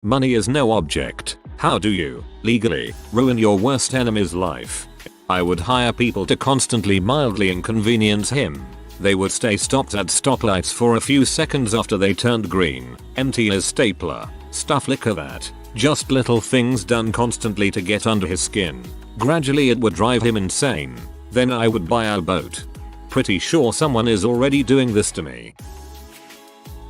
Money is no object. How do you, legally, ruin your worst enemy's life? I would hire people to constantly mildly inconvenience him. They would stay stopped at stoplights for a few seconds after they turned green, empty his stapler, stuff like that. Just little things done constantly to get under his skin. Gradually it would drive him insane. Then I would buy a boat. Pretty sure someone is already doing this to me.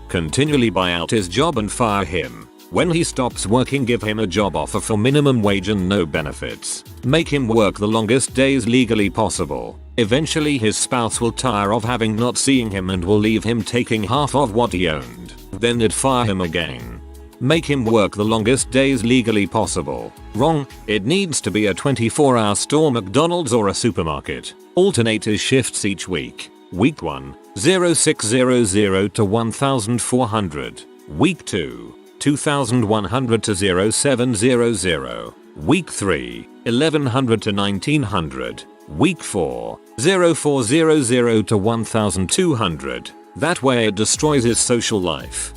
Continually buy out his job and fire him. When he stops working, give him a job offer for minimum wage and no benefits. Make him work the longest days legally possible. Eventually his spouse will tire of having not seeing him and will leave him taking half of what he owned. Then they'd fire him again. Make him work the longest days legally possible. Wrong. It needs to be a 24-hour store, McDonald's or a supermarket. Alternate his shifts each week. Week 1, 0600 to 1400. Week 2, 2100 to 0700. Week 3, 1100 to 1900. Week 4, 0400 to 1200. That way it destroys his social life.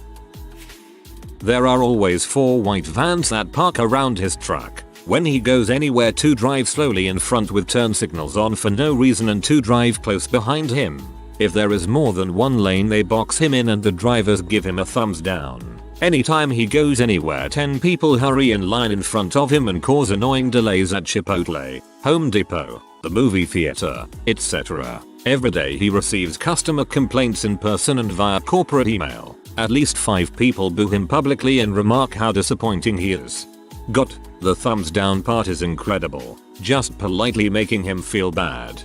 There are always 4 white vans that park around his truck. When he goes anywhere, 2 drive slowly in front with turn signals on for no reason and 2 drive close behind him. If there is more than 1 lane, they box him in and the drivers give him a thumbs down. Anytime he goes anywhere, 10 people hurry in line in front of him and cause annoying delays at Chipotle, Home Depot, the movie theater, etc. Every day he receives customer complaints in person and via corporate email. At least 5 people boo him publicly and remark how disappointing he is. Got, the thumbs down part is incredible, just politely making him feel bad.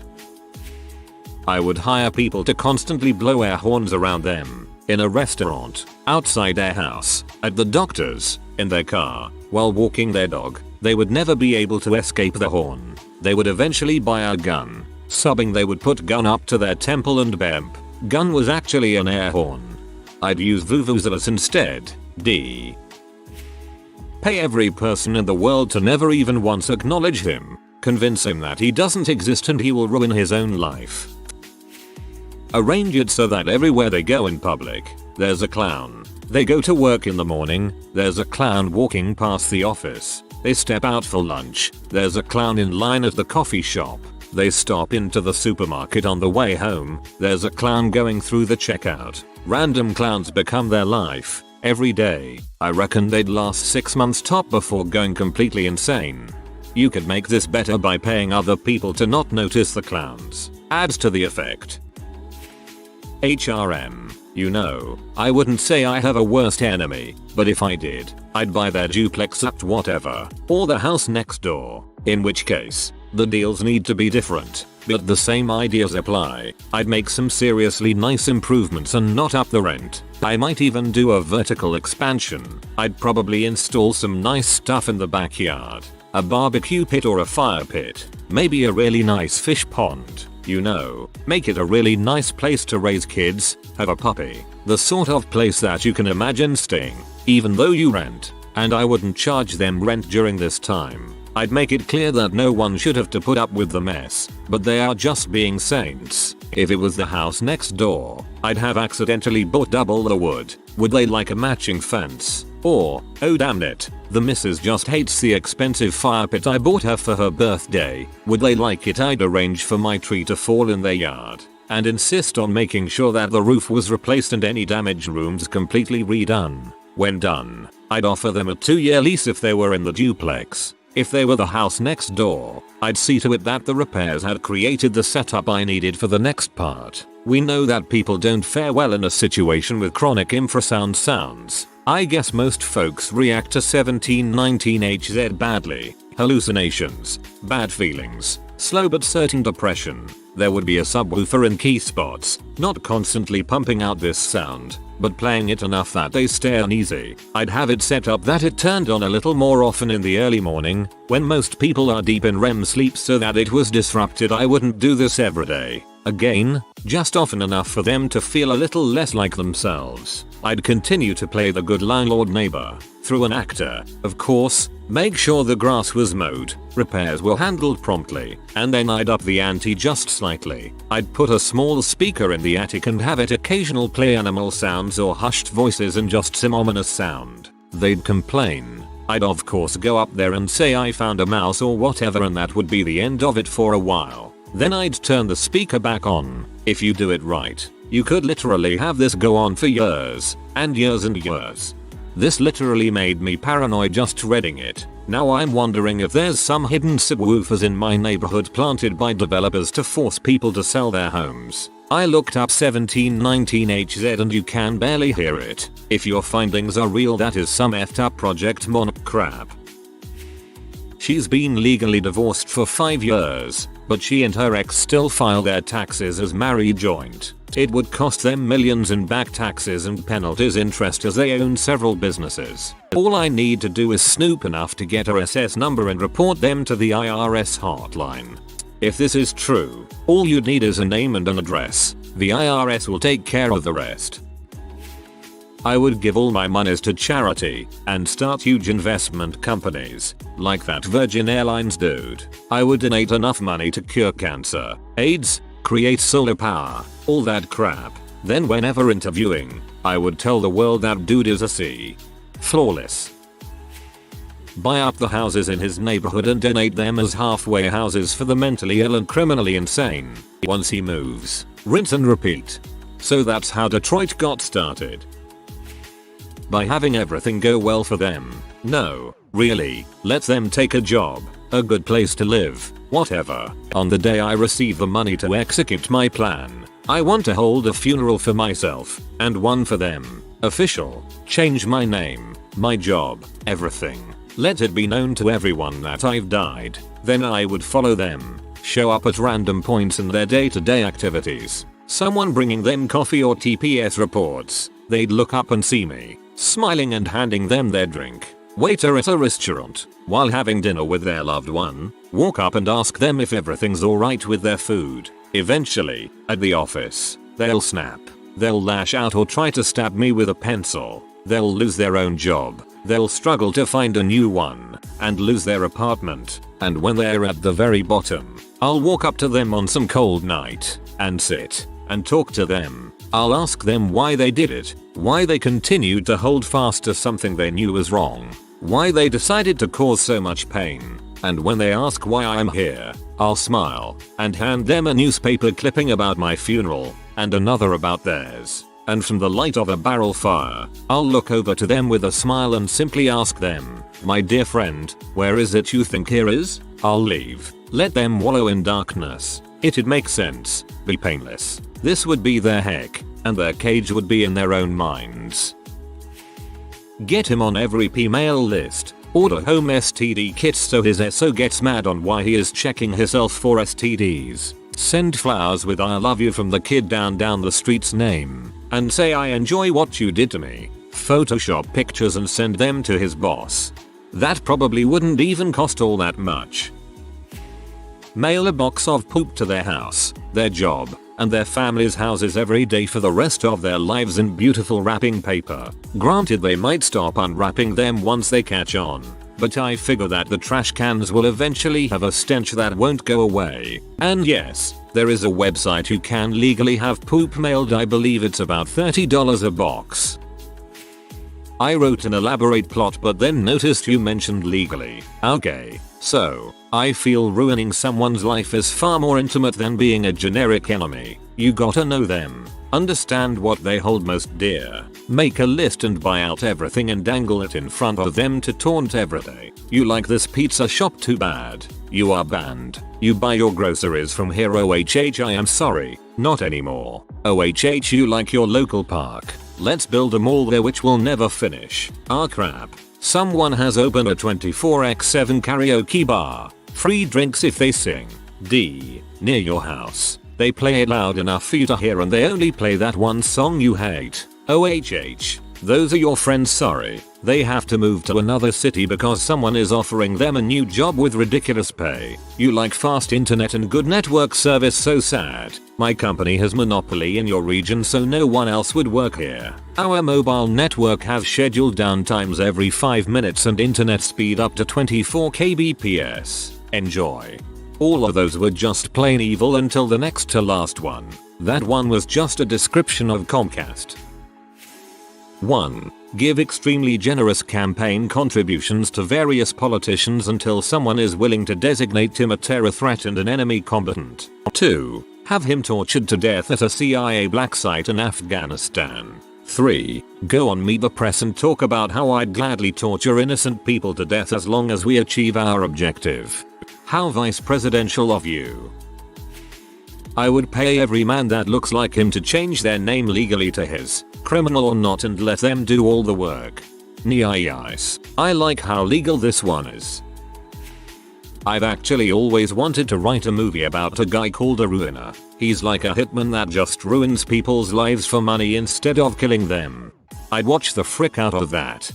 I would hire people to constantly blow air horns around them, in a restaurant, outside their house, at the doctor's, in their car, while walking their dog. They would never be able to escape the horn. They would eventually buy a gun. Sobbing they would put gun up to their temple and bemp. Gun was actually an air horn. I'd use vuvuzelas instead. D. Pay every person in the world to never even once acknowledge him. Convince him that he doesn't exist and he will ruin his own life. Arrange it so that everywhere they go in public, there's a clown. They go to work in the morning, there's a clown walking past the office. They step out for lunch, there's a clown in line at the coffee shop. They stop into the supermarket on the way home, there's a clown going through the checkout. Random clowns become their life, every day. I reckon they'd last 6 months top before going completely insane. You could make this better by paying other people to not notice the clowns. Adds to the effect. HRM. You know, I wouldn't say I have a worst enemy, but if I did, I'd buy their duplex at whatever, or the house next door. In which case, the deals need to be different, but the same ideas apply. I'd make some seriously nice improvements and not up the rent. I might even do a vertical expansion. I'd probably install some nice stuff in the backyard. A barbecue pit or a fire pit. Maybe a really nice fish pond. You know, make it a really nice place to raise kids, have a puppy. The sort of place that you can imagine staying, even though you rent. And I wouldn't charge them rent during this time. I'd make it clear that no one should have to put up with the mess, but they are just being saints. If it was the house next door, I'd have accidentally bought double the wood. Would they like a matching fence? Or, oh damn it, the missus just hates the expensive fire pit I bought her for her birthday. Would they like it? I'd arrange for my tree to fall in their yard, and insist on making sure that the roof was replaced and any damaged rooms completely redone. When done, I'd offer them a 2-year lease if they were in the duplex. If they were the house next door, I'd see to it that the repairs had created the setup I needed for the next part. We know that people don't fare well in a situation with chronic infrasound sounds. I guess most folks react to 1719 Hz badly. Hallucinations, bad feelings, slow but certain depression. There would be a subwoofer in key spots, not constantly pumping out this sound, but playing it enough that they stay uneasy. I'd have it set up that it turned on a little more often in the early morning, when most people are deep in REM sleep, so that it was disrupted. I wouldn't do this every day. Again, just often enough for them to feel a little less like themselves. I'd continue to play the good landlord neighbor, through an actor, of course, make sure the grass was mowed, repairs were handled promptly, and then I'd up the ante just slightly. I'd put a small speaker in the attic and have it occasional play animal sounds or hushed voices and just some ominous sound. They'd complain. I'd of course go up there and say I found a mouse or whatever, and that would be the end of it for a while. Then I'd turn the speaker back on. If you do it right, you could literally have this go on for years and years and years. This literally made me paranoid just reading it. Now I'm wondering if there's some hidden subwoofers in my neighborhood planted by developers to force people to sell their homes. I looked up 1719HZ and you can barely hear it. If your findings are real, that is some effed up Project Monarch crap. She's been legally divorced for 5 years, but she and her ex still file their taxes as married joint. It would cost them millions in back taxes and penalties interest as they own several businesses. All I need to do is snoop enough to get her SS number and report them to the IRS hotline. If this is true, all you'd need is a name and an address. The IRS will take care of the rest. I would give all my monies to charity and start huge investment companies, like that Virgin Airlines dude. I would donate enough money to cure cancer, AIDS, create solar power, all that crap. Then whenever interviewing, I would tell the world that dude is a C. Flawless. Buy up the houses in his neighborhood and donate them as halfway houses for the mentally ill and criminally insane. Once he moves, rinse and repeat. So that's how Detroit got started. By having everything go well for them. No, really, let them take a job, a good place to live, whatever. On the day I receive the money to execute my plan, I want to hold a funeral for myself and one for them. Official. Change my name, my job, everything. Let it be known to everyone that I've died. Then I would follow them, show up at random points in their day-to-day activities. Someone bringing them coffee or TPS reports. They'd look up and see me, smiling and handing them their drink. Waiter at a restaurant, while having dinner with their loved one, walk up and ask them if everything's alright with their food. Eventually, at the office, they'll snap. They'll lash out or try to stab me with a pencil. They'll lose their own job. They'll struggle to find a new one and lose their apartment. And when they're at the very bottom, I'll walk up to them on some cold night and sit and talk to them. I'll ask them why they did it, why they continued to hold fast to something they knew was wrong, why they decided to cause so much pain. And when they ask why I'm here, I'll smile and hand them a newspaper clipping about my funeral and another about theirs. And from the light of a barrel fire, I'll look over to them with a smile and simply ask them, my dear friend, where is it you think here is? I'll leave. Let them wallow in darkness. It'd make sense. Be painless. This would be their heck, and their cage would be in their own minds. Get him on every P-mail list. Order home STD kits so his SO gets mad on why he is checking himself for STDs. Send flowers with I love you from the kid down the street's name. And say I enjoy what you did to me. Photoshop pictures and send them to his boss. That probably wouldn't even cost all that much. Mail a box of poop to their house, their job, and their family's houses every day for the rest of their lives in beautiful wrapping paper. Granted, they might stop unwrapping them once they catch on, but I figure that the trash cans will eventually have a stench that won't go away. And yes, there is a website you can legally have poop mailed. I believe it's about $30 a box. I wrote an elaborate plot but then noticed you mentioned legally. Okay, so I feel ruining someone's life is far more intimate than being a generic enemy. You gotta know them, understand what they hold most dear, make a list and buy out everything and dangle it in front of them to taunt every day. You like this pizza shop? Too bad. You are banned. You buy your groceries from here. OHH, I am sorry, not anymore. OHH, you like your local park. Let's build a mall there which will never finish. Ah crap. Someone has opened a 24/7 karaoke bar. Free drinks if they sing. D. Near your house. They play it loud enough for you to hear and they only play that one song you hate. OHH. Those are your friends, sorry. They have to move to another city because someone is offering them a new job with ridiculous pay. You like fast internet and good network service? So sad. My company has monopoly in your region so no one else would work here. Our mobile network has scheduled downtimes every 5 minutes and internet speed up to 24 kbps. Enjoy. All of those were just plain evil until the next to last one. That one was just a description of Comcast. 1. Give extremely generous campaign contributions to various politicians until someone is willing to designate him a terror threat and an enemy combatant. 2. Have him tortured to death at a CIA black site in Afghanistan. 3. Go on Meet the Press and talk about how I'd gladly torture innocent people to death as long as we achieve our objective. How vice presidential of you. I would pay every man that looks like him to change their name legally to his, criminal or not, and let them do all the work. Nice. I like how legal this one is. I've actually always wanted to write a movie about a guy called a ruiner. He's like a hitman that just ruins people's lives for money instead of killing them. I'd watch the frick out of that.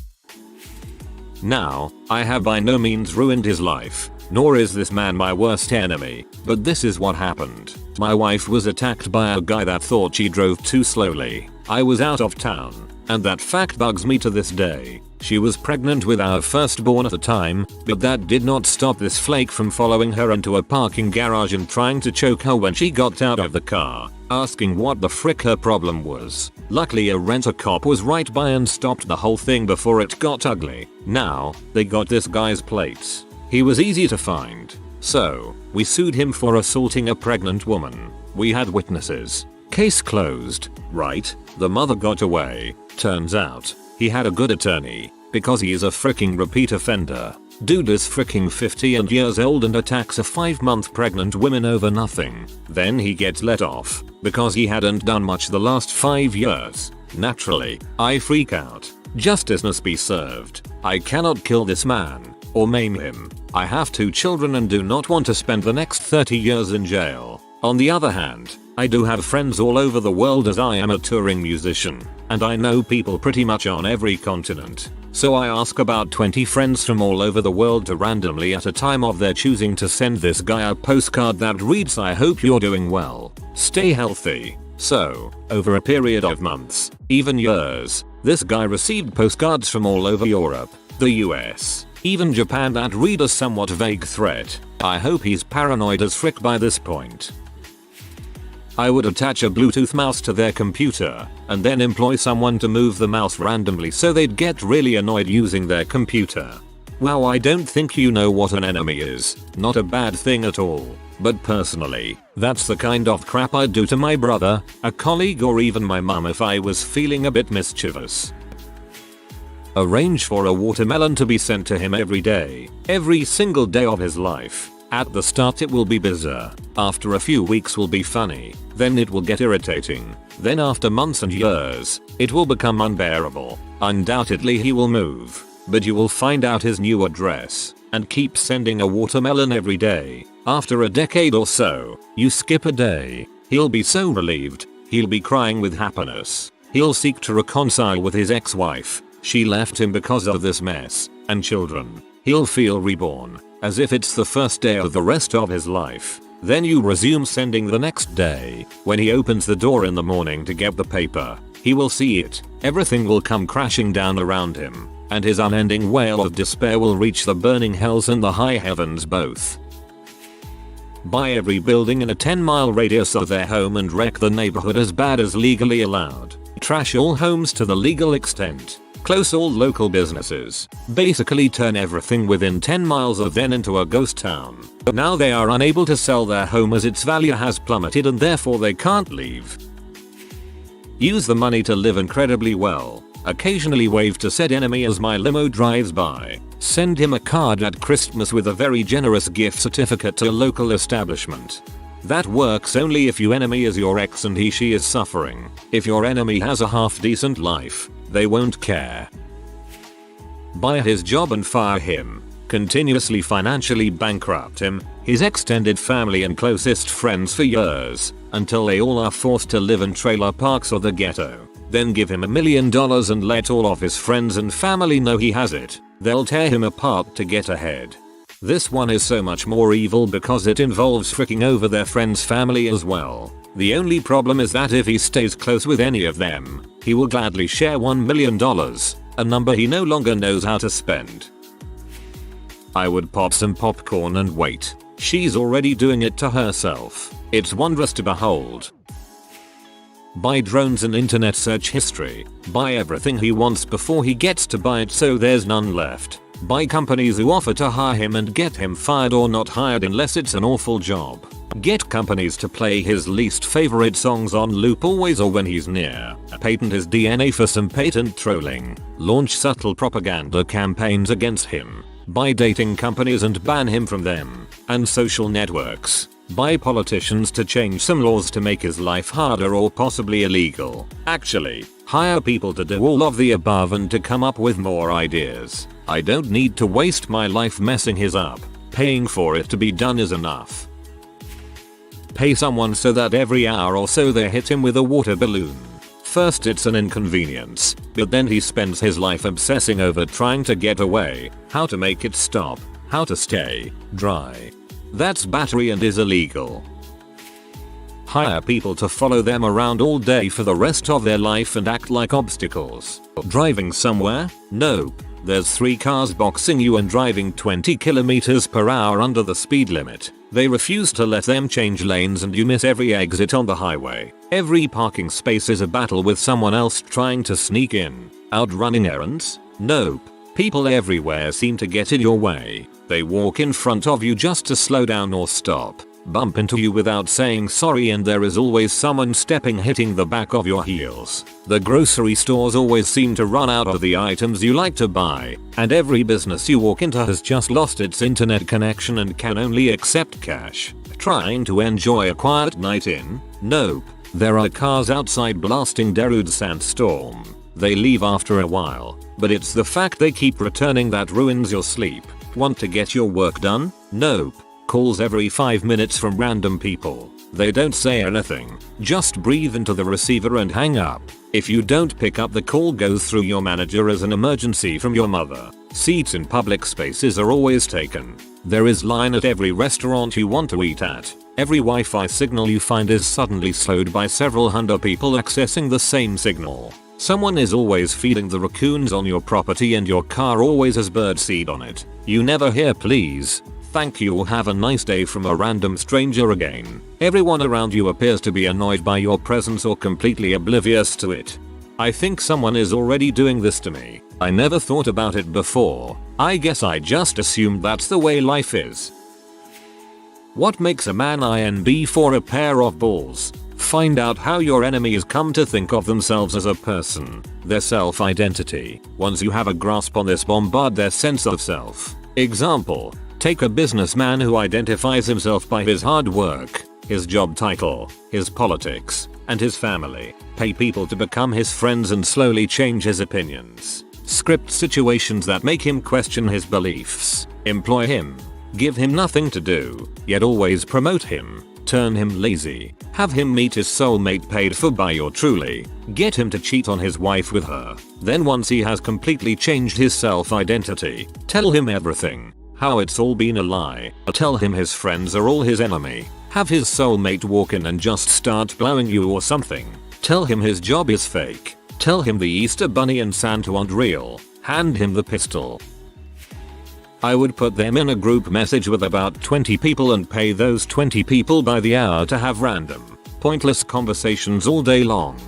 Now, I have by no means ruined his life, nor is this man my worst enemy, but this is what happened. My wife was attacked by a guy that thought she drove too slowly. I was out of town, and that fact bugs me to this day. She was pregnant with our firstborn at the time, but that did not stop this flake from following her into a parking garage and trying to choke her when she got out of the car, asking what the frick her problem was. Luckily a rent-a-cop was right by and stopped the whole thing before it got ugly. Now, they got this guy's plates. He was easy to find. So, we sued him for assaulting a pregnant woman. We had witnesses. Case closed, right? The mother got away. Turns out, he had a good attorney, because he is a freaking repeat offender. Dude is freaking 50 and years old and attacks a 5-month pregnant woman over nothing. Then he gets let off, because he hadn't done much the last 5 years. Naturally, I freak out. Justice must be served. I cannot kill this man, or maim him. I have 2 children and do not want to spend the next 30 years in jail. On the other hand, I do have friends all over the world as I am a touring musician, and I know people pretty much on every continent. So I ask about 20 friends from all over the world to randomly at a time of their choosing to send this guy a postcard that reads, "I hope you're doing well. Stay healthy." So, over a period of months, even years, this guy received postcards from all over Europe, the US, even Japan that read a somewhat vague threat. I hope he's paranoid as frick by this point. I would attach a Bluetooth mouse to their computer, and then employ someone to move the mouse randomly so they'd get really annoyed using their computer. Wow, I don't think you know what an enemy is. Not a bad thing at all. But personally, that's the kind of crap I'd do to my brother, a colleague, or even my mum if I was feeling a bit mischievous. Arrange for a watermelon to be sent to him every single day of his life. At the start it will be bizarre, after a few weeks will be funny, then it will get irritating, then after months and years, it will become unbearable. Undoubtedly he will move, but you will find out his new address, and keep sending a watermelon every day. After a decade or so, you skip a day, he'll be so relieved, he'll be crying with happiness. He'll seek to reconcile with his ex-wife, she left him because of this mess, and children. He'll feel reborn, as if it's the first day of the rest of his life. Then you resume sending the next day. When he opens the door in the morning to get the paper, he will see it. Everything will come crashing down around him, and his unending wail of despair will reach the burning hells and the high heavens both. Buy every building in a 10-mile radius of their home and wreck the neighborhood as bad as legally allowed. Trash all homes to the legal extent. Close all local businesses. Basically turn everything within 10 miles of them into a ghost town. Now they are unable to sell their home as its value has plummeted and therefore they can't leave. Use the money to live incredibly well. Occasionally wave to said enemy as my limo drives by. Send him a card at Christmas with a very generous gift certificate to a local establishment. That works only if your enemy is your ex and he/she is suffering. If your enemy has a half-decent life, they won't care. Buy his job and fire him. Continuously financially bankrupt him, his extended family and closest friends for years, until they all are forced to live in trailer parks or the ghetto. Then give him $1 million and let all of his friends and family know he has it. They'll tear him apart to get ahead. This one is so much more evil because it involves fricking over their friend's family as well. The only problem is that if he stays close with any of them, he will gladly share $1 million, a number he no longer knows how to spend. I would pop some popcorn and wait. She's already doing it to herself. It's wondrous to behold. buy drones and internet search history, buy everything he wants before he gets to buy it so there's none left, buy companies who offer to hire him and get him fired or not hired unless it's an awful job, get companies to play his least favorite songs on loop always or when he's near, patent his DNA for some patent trolling, launch subtle propaganda campaigns against him, buy dating companies and ban him from them, and social networks, buy politicians to change some laws to make his life harder or possibly illegal, actually, hire people to do all of the above and to come up with more ideas. I don't need to waste my life messing his up, paying for it to be done is enough. Pay someone so that every hour or so they hit him with a water balloon. First it's an inconvenience, but then he spends his life obsessing over trying to get away, how to make it stop, how to stay dry. That's battery and is illegal. Hire people to follow them around all day for the rest of their life and act like obstacles. Driving somewhere? Nope. There's 3 cars boxing you and driving 20 km per hour under the speed limit. They refuse to let them change lanes and you miss every exit on the highway. Every parking space is a battle with someone else trying to sneak in. Out running errands? Nope. People everywhere seem to get in your way. They walk in front of you just to slow down or stop, bump into you without saying sorry, and there is always someone hitting the back of your heels. The grocery stores always seem to run out of the items you like to buy, and every business you walk into has just lost its internet connection and can only accept cash. Trying to enjoy a quiet night in? Nope. There are cars outside blasting Darude sandstorm. They leave after a while, but it's the fact they keep returning that ruins your sleep. Want to get your work done? Nope. Calls every 5 minutes from random people. They don't say anything, just breathe into the receiver and hang up. If you don't pick up, the call goes through your manager as an emergency from your mother. Seats in public spaces are always taken. There is line at every restaurant you want to eat at. Every Wi-Fi signal you find is suddenly slowed by several hundred people accessing the same signal. Someone is always feeding the raccoons on your property and your car always has birdseed on it. You never hear please, thank you or have a nice day from a random stranger again. Everyone around you appears to be annoyed by your presence or completely oblivious to it. I think someone is already doing this to me. I never thought about it before. I guess I just assumed that's the way life is. What makes a man INB for a pair of balls? Find out how your enemies come to think of themselves as a person, their self-identity. Once you have a grasp on this, bombard their sense of self. Example, take a businessman who identifies himself by his hard work, his job title, his politics, and his family. Pay people to become his friends and slowly change his opinions. Script situations that make him question his beliefs. Employ him. Give him nothing to do, yet always promote him. Turn him lazy. Have him meet his soulmate paid for by your truly. Get him to cheat on his wife with her. Then once he has completely changed his self-identity, tell him everything. How it's all been a lie. Tell him his friends are all his enemy. Have his soulmate walk in and just start blowing you or something. Tell him his job is fake. Tell him the Easter Bunny and Santa aren't real. Hand him the pistol. I would put them in a group message with about 20 people and pay those 20 people by the hour to have random, pointless conversations all day long.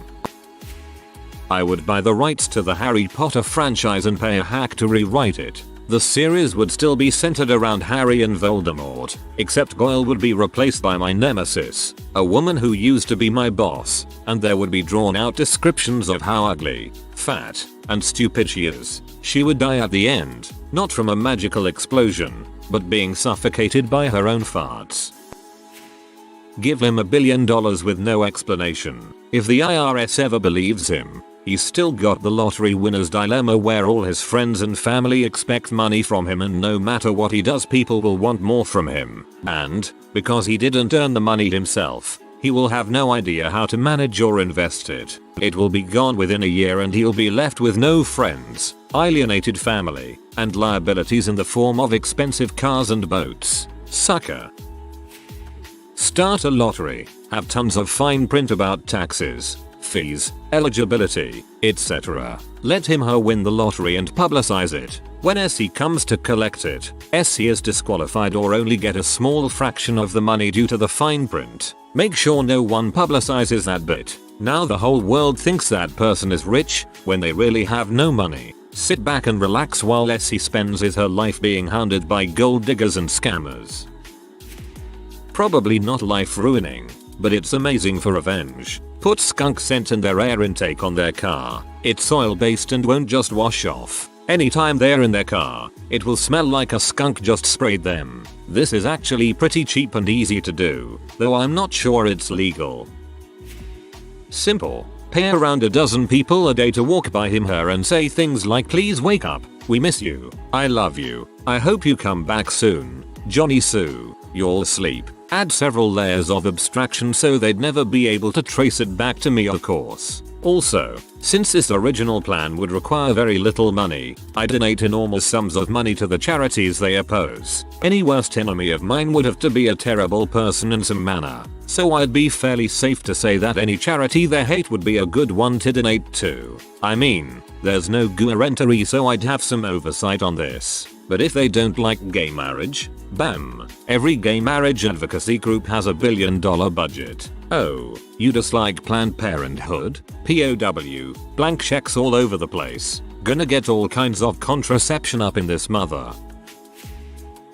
I would buy the rights to the Harry Potter franchise and pay a hack to rewrite it. The series would still be centered around Harry and Voldemort, except Goyle would be replaced by my nemesis, a woman who used to be my boss, and there would be drawn out descriptions of how ugly, fat, and stupid she is. She would die at the end, not from a magical explosion, but being suffocated by her own farts. Give him $1 billion with no explanation. If the IRS ever believes him, he's still got the lottery winner's dilemma where all his friends and family expect money from him and no matter what he does people will want more from him. And, because he didn't earn the money himself, he will have no idea how to manage or invest it. It will be gone within a year and he'll be left with no friends, alienated family, and liabilities in the form of expensive cars and boats. Sucker. Start a lottery. Have tons of fine print about taxes, fees, eligibility, etc. Let him/her win the lottery and publicize it. When SE comes to collect it, SE is disqualified or only get a small fraction of the money due to the fine print. Make sure no one publicizes that bit. Now the whole world thinks that person is rich when they really have no money. Sit back and relax while Essie spends her life being hounded by gold diggers and scammers. Probably not life ruining, but it's amazing for revenge. Put skunk scent in their air intake on their car. It's oil based and won't just wash off. Anytime they're in their car, it will smell like a skunk just sprayed them. This is actually pretty cheap and easy to do, though I'm not sure it's legal. Simple. Pay around a dozen people a day to walk by her and say things like, please wake up, we miss you, I love you, I hope you come back soon, Johnny Sue, you're asleep. Add several layers of abstraction so they'd never be able to trace it back to me, of course. Also, since this original plan would require very little money, I donate enormous sums of money to the charities they oppose. Any worst enemy of mine would have to be a terrible person in some manner, so I'd be fairly safe to say that any charity they hate would be a good one to donate to. I mean, there's no guarantee, so I'd have some oversight on this. But if they don't like gay marriage, bam, every gay marriage advocacy group has $1 billion budget. Oh, you dislike Planned Parenthood? POW, blank checks all over the place. Gonna get all kinds of contraception up in this mother.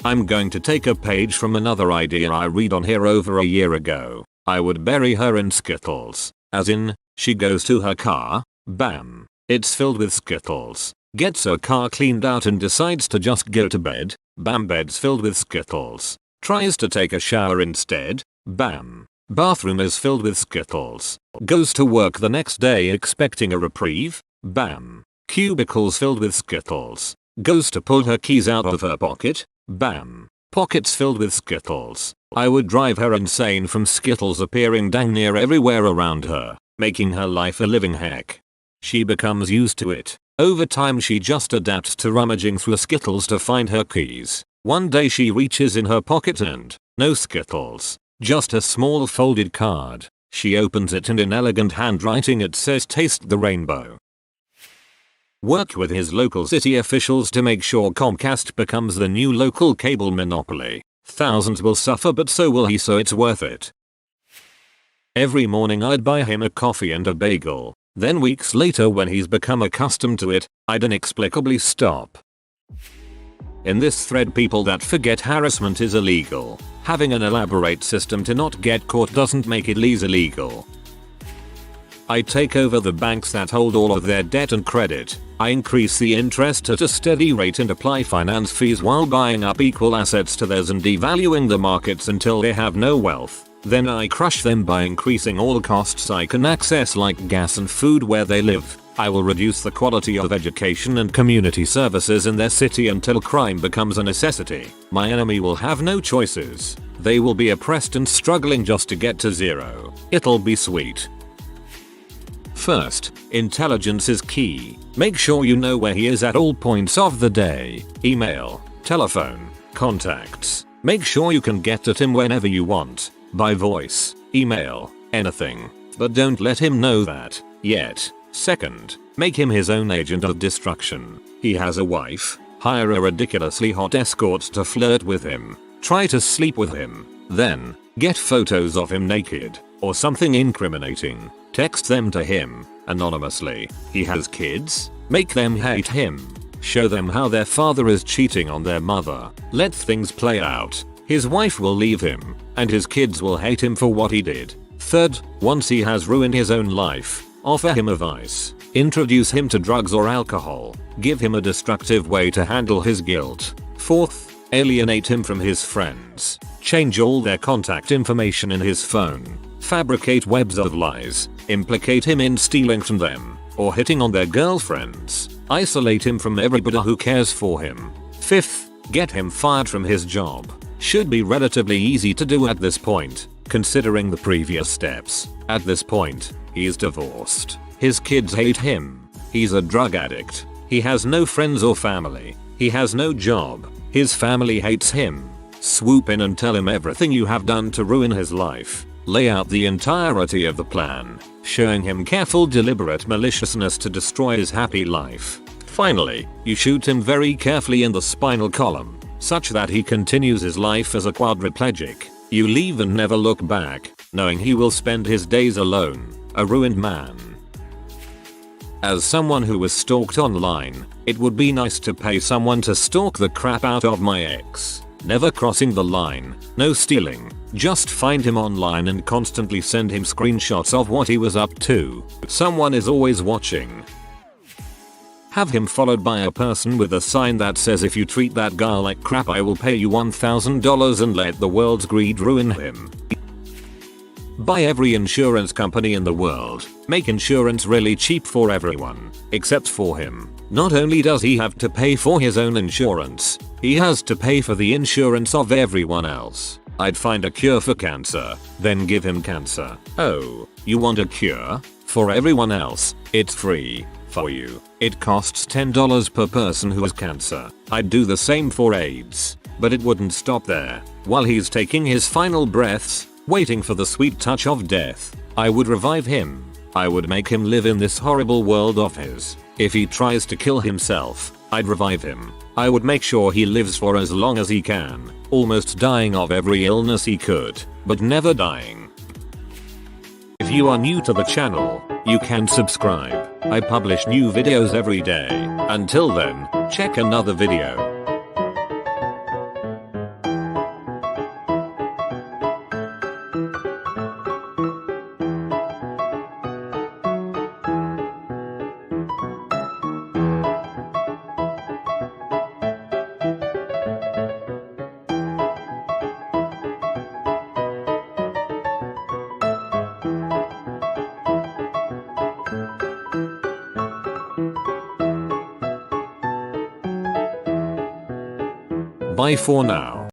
I'm going to take a page from another idea I read on here over a year ago. I would bury her in Skittles. As in, she goes to her car, bam, it's filled with Skittles. Gets her car cleaned out and decides to just go to bed, bam, bed's filled with Skittles. Tries to take a shower instead, bam, bathroom is filled with Skittles. Goes to work the next day expecting a reprieve, bam, cubicles filled with Skittles. Goes to pull her keys out of her pocket, bam, pockets filled with Skittles. I would drive her insane from Skittles appearing dang near everywhere around her, making her life a living heck. She becomes used to it. Over time she just adapts to rummaging through Skittles to find her keys. One day she reaches in her pocket and, no Skittles, just a small folded card. She opens it and in elegant handwriting it says, taste the rainbow. Work with his local city officials to make sure Comcast becomes the new local cable monopoly. Thousands will suffer but so will he, so it's worth it. Every morning I'd buy him a coffee and a bagel. Then weeks later when he's become accustomed to it, I'd inexplicably stop. In this thread, people that forget harassment is illegal. Having an elaborate system to not get caught doesn't make it less illegal. I take over the banks that hold all of their debt and credit. I increase the interest at a steady rate and apply finance fees while buying up equal assets to theirs and devaluing the markets until they have no wealth. Then I crush them by increasing all costs I can access like gas and food where they live. I will reduce the quality of education and community services in their city until crime becomes a necessity. My enemy will have no choices. They will be oppressed and struggling just to get to zero. It'll be sweet. First, intelligence is key. Make sure you know where he is at all points of the day. Email, telephone, contacts. Make sure you can get at him whenever you want. By voice, email, anything. But don't let him know that yet. Second, make him his own agent of destruction. He has a wife. Hire a ridiculously hot escort to flirt with him. Try to sleep with him. Then, get photos of him naked, or something incriminating. Text them to him, anonymously. He has kids? Make them hate him. Show them how their father is cheating on their mother. Let things play out. His wife will leave him, and his kids will hate him for what he did. Third, once he has ruined his own life, offer him a vice. Introduce him to drugs or alcohol. Give him a destructive way to handle his guilt. Fourth, alienate him from his friends. Change all their contact information in his phone. Fabricate webs of lies. Implicate him in stealing from them, or hitting on their girlfriends. Isolate him from everybody who cares for him. Fifth, get him fired from his job. Should be relatively easy to do at this point, considering the previous steps. At this point, he's divorced. His kids hate him. He's a drug addict. He has no friends or family. He has no job. His family hates him. Swoop in and tell him everything you have done to ruin his life. Lay out the entirety of the plan, showing him careful, deliberate maliciousness to destroy his happy life. Finally, you shoot him very carefully in the spinal column, such that he continues his life as a quadriplegic. You leave and never look back, knowing he will spend his days alone, A ruined man. As someone who was stalked online, it would be nice to pay someone to stalk the crap out of my ex. Never crossing the line, no stealing, just find him online and constantly send him screenshots of what he was up to. Someone is always watching. Have him followed by a person with a sign that says, if you treat that guy like crap I will pay you $1,000, and let the world's greed ruin him. Buy every insurance company in the world. Make insurance really cheap for everyone, except for him. Not only does he have to pay for his own insurance, he has to pay for the insurance of everyone else. I'd find a cure for cancer, then give him cancer. Oh, you want a cure? For everyone else, it's free. For you, it costs $10 per person who has cancer. I'd do the same for AIDS. But it wouldn't stop there. While he's taking his final breaths, waiting for the sweet touch of death, I would revive him. I would make him live in this horrible world of his. If he tries to kill himself, I'd revive him. I would make sure he lives for as long as he can, almost dying of every illness he could, but never dying. If you are new to the channel, you can subscribe. I publish new videos every day. Until then, check another video. Bye for now.